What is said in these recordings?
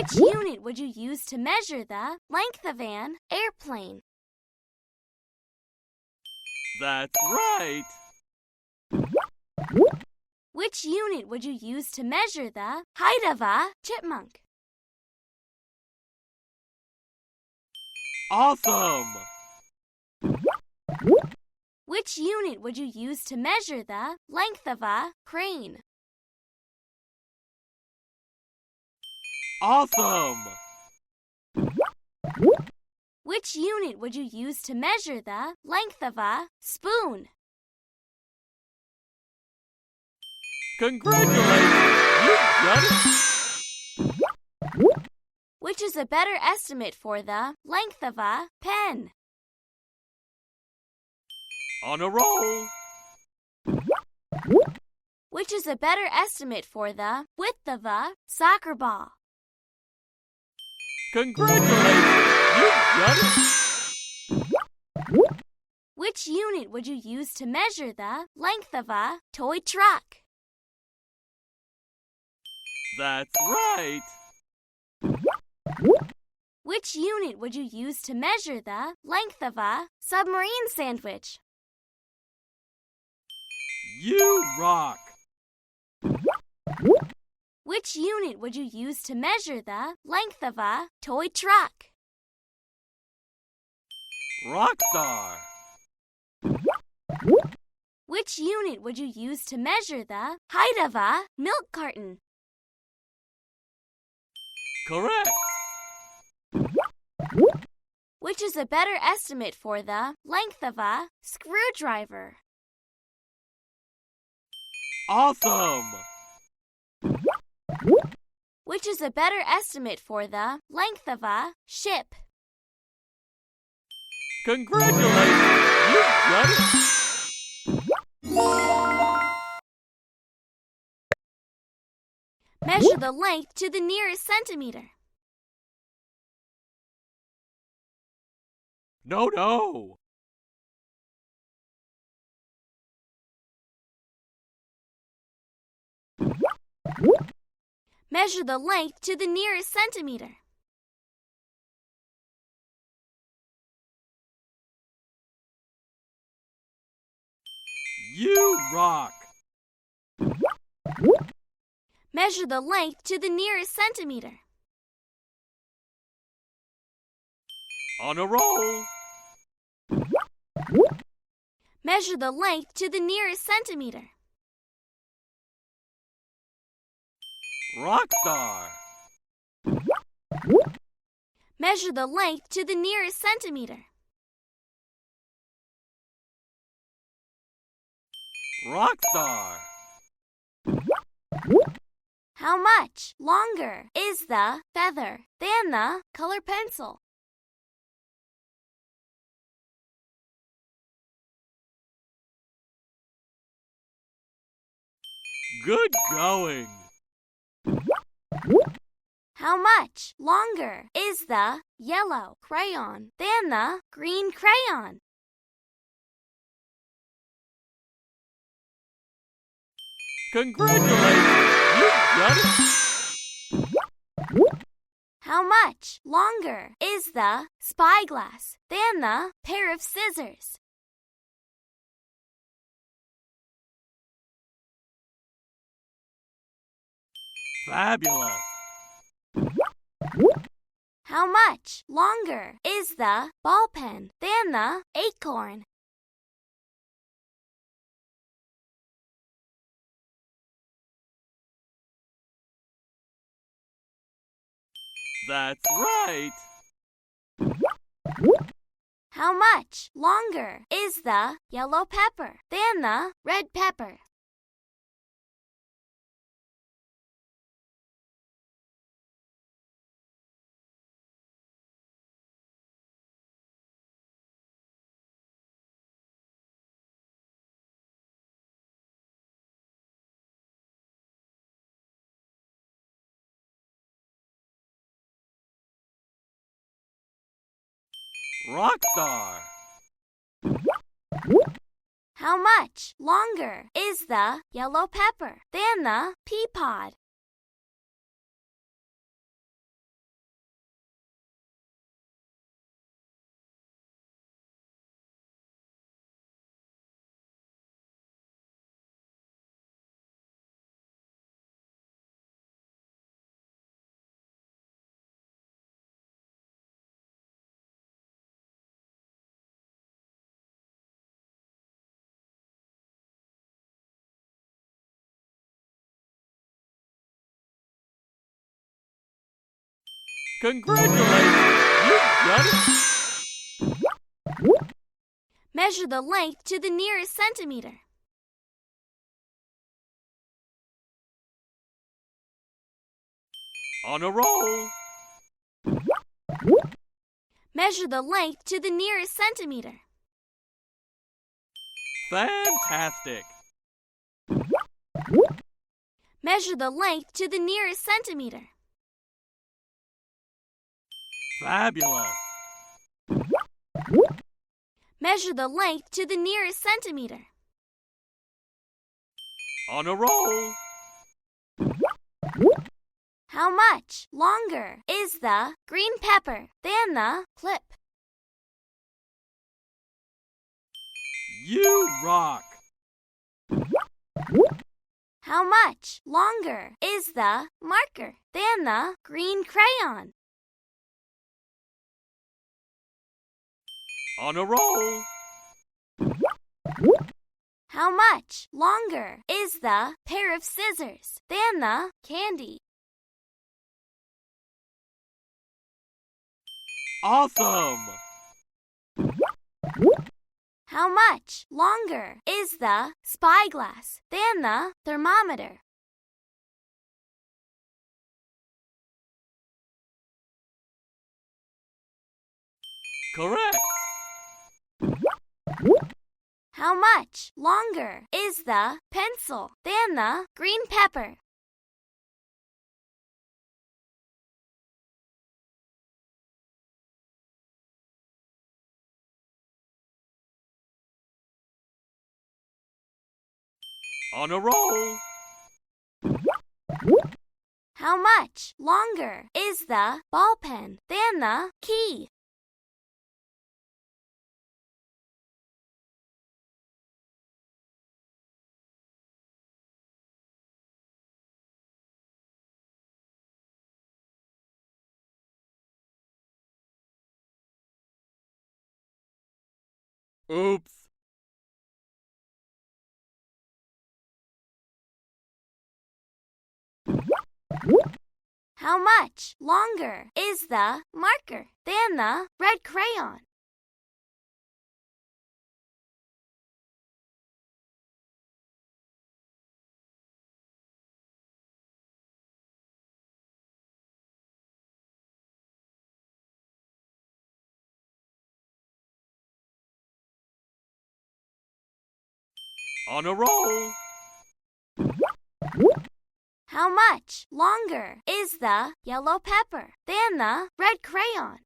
Which unit would you use to measure the length of an airplane? That's right. Which unit would you use to measure the height of a chipmunk? Awesome! Which unit would you use to measure the length of a crane? Awesome! Which unit would you use to measure the length of a spoon? Congratulations! You got it! Which is a better estimate for the length of a pen? On a roll! Which is a better estimate for the width of a soccer ball? Congratulations! You got it! Which unit would you use to measure the length of a toy truck? That's right! Which unit would you use to measure the length of a submarine sandwich? You rock! Which unit would you use to measure the length of a toy truck? Rockstar! Which unit would you use to measure the height of a milk carton? Correct! Which is a better estimate for the length of a screwdriver? Awesome! Which is a better estimate for the length of a ship? Congratulations! You got it! Measure the length to the nearest centimeter. No! Measure the length to the nearest centimeter. You rock! Measure the length to the nearest centimeter. On a roll! Measure the length to the nearest centimeter. Rockstar! Measure the length to the nearest centimeter. Rockstar! How much longer is the feather than the color pencil? Good going! How much longer is the yellow crayon than the green crayon? Congratulations! You got it! How much longer is the spyglass than the pair of scissors? Fabulous! How much longer is the ball pen than the acorn? That's right! How much longer is the yellow pepper than the red pepper? Rockstar! How much longer is the yellow pepper than the pea pod? Congratulations! You got it! Measure the length to the nearest centimeter. On a roll! Measure the length to the nearest centimeter. Fantastic! Measure the length to the nearest centimeter. Fabulous! Measure the length to the nearest centimeter. On a roll! How much longer is the green pepper than the clip? You rock! How much longer is the marker than the green crayon? On a roll! How much longer is the pair of scissors than the candy? Awesome! How much longer is the spyglass than the thermometer? Correct! How much longer is the pencil than the green pepper? On a roll! How much longer is the ball pen than the key? Oops! How much longer is the marker than the red crayon? On a roll! How much longer is the yellow pepper than the red crayon?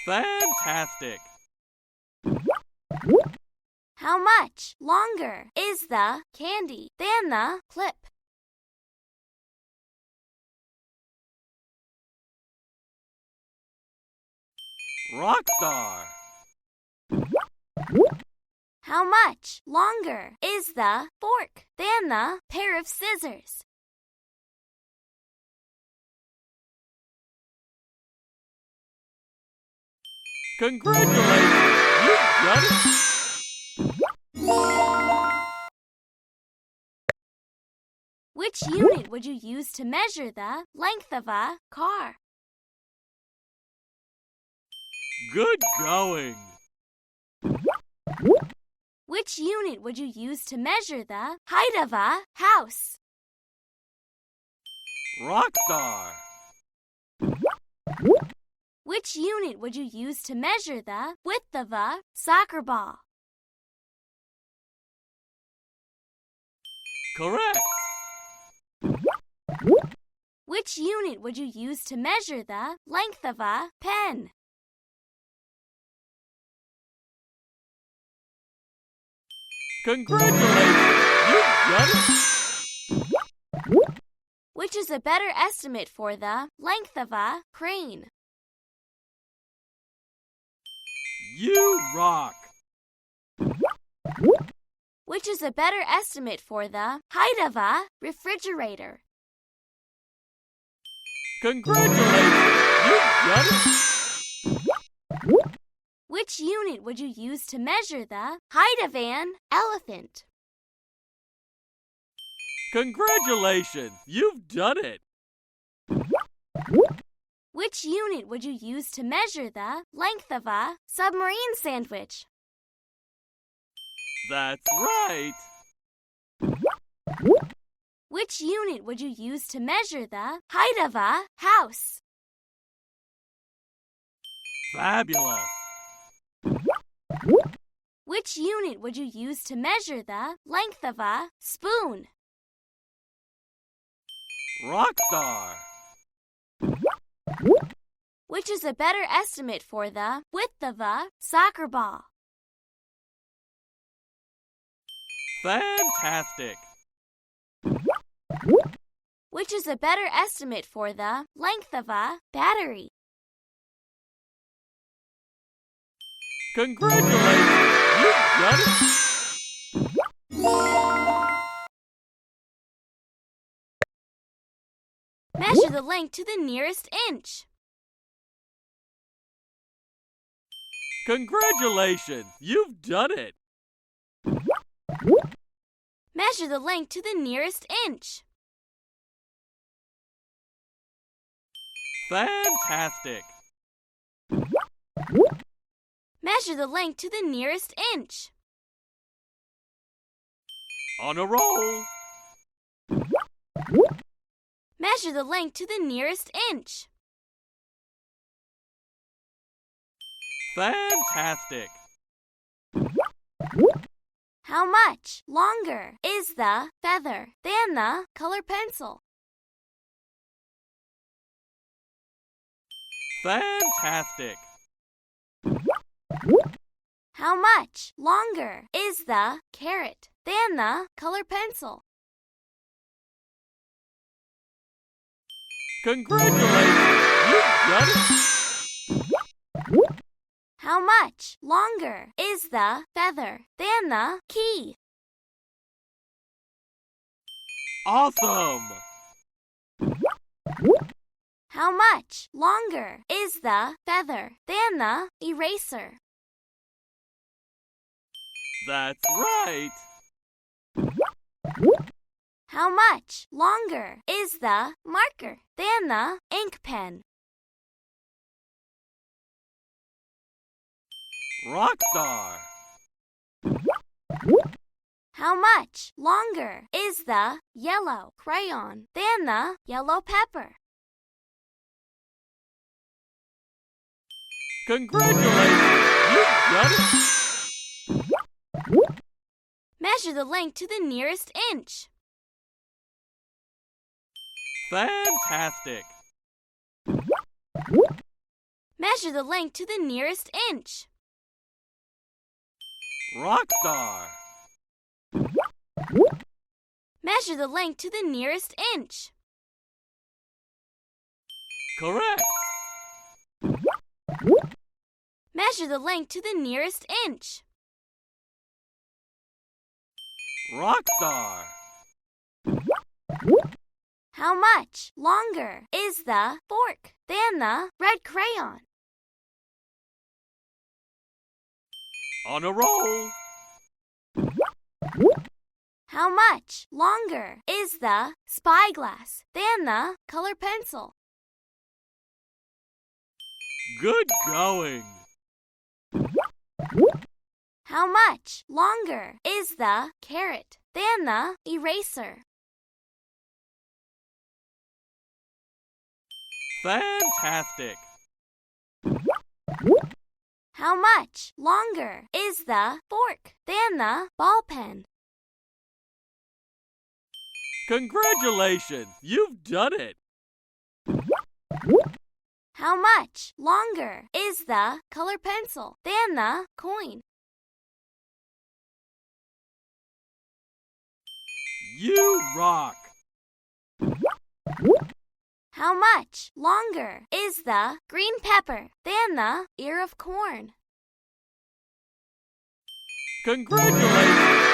Fantastic! How much longer is the candy than the clip? Rockstar! How much longer is the fork than the pair of scissors? Congratulations! You got it! Which unit would you use to measure the length of a car? Good going! Which unit would you use to measure the height of a house? Rockstar! Which unit would you use to measure the width of a soccer ball? Correct! Which unit would you use to measure the length of a pen? Congratulations! You got it! Which is a better estimate for the length of a crane? You rock! Which is a better estimate for the height of a refrigerator? Congratulations! You've done it! Which unit would you use to measure the height of an elephant? Congratulations! You've done it! Which unit would you use to measure the length of a submarine sandwich? That's right! Which unit would you use to measure the height of a house? Fabulous! Which unit would you use to measure the length of a spoon? Rockstar! Which is a better estimate for the width of a soccer ball? Fantastic! Which is a better estimate for the length of a battery? Congratulations! You've done it! Measure the length to the nearest inch. Congratulations! You've done it! Measure the length to the nearest inch. Fantastic! Measure the length to the nearest inch. On a roll! Measure the length to the nearest inch. Fantastic! How much longer is the feather than the color pencil? Fantastic! How much longer is the carrot than the color pencil? Congratulations! You've done it! How much longer is the feather than the key? Awesome! How much longer is the feather than the eraser? That's right! How much longer is the marker than the ink pen? Rockstar! How much longer is the yellow crayon than the yellow pepper? Congratulations! You've done it! Measure the length to the nearest inch. Fantastic! Measure the length to the nearest inch. Rockstar! Measure the length to the nearest inch. Correct! Measure the length to the nearest inch. Rockstar! How much longer is the fork than the red crayon? On a roll! How much longer is the spyglass than the color pencil? Good going! How much longer is the carrot than the eraser? Fantastic! How much longer is the fork than the ball pen? Congratulations! You've done it! How much longer is the color pencil than the coin? You rock! How much longer is the green pepper than the ear of corn? Congratulations!